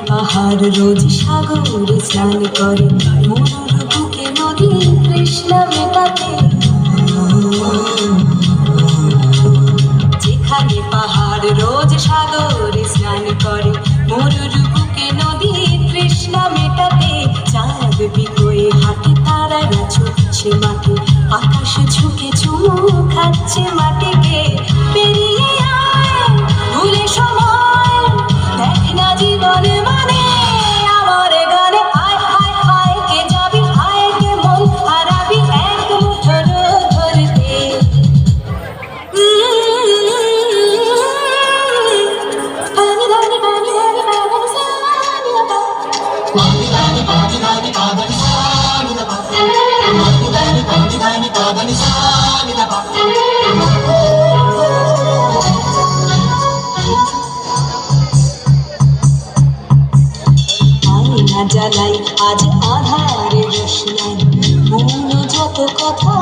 পাহাড় রোজ সাগরে স্নান করে মরুর বুকে নদী তৃষ্ণা মেটাতে। যেখানে পাহাড় রোজ সাগরে স্নান করে মরুর বুকে নদী তৃষ্ণা মেটাতে। চাঁদ বিকোয়ে হাতে তারারা ছুটছে মাঠে, আকাশ ঝুঁকে চুমু খাচ্ছে মাটিকে। পেরিয়ে আয় ভুলে সময়, দেখ না জীবনে মানে আমার গানে। আয় আয় আয় কে যাবি, আয় কে মন হারাবি এক মুঠোর ধরতে। পানি ধানি পানি ধানি পানি সানি বাবা, পানি ধানি পানি ধানি পানি সানি বাবা, পানি ধানি পানি ধানি পানি সানি বাবা। জ্বালাই আজ আধারে রোশনাই, মৌন যত কথা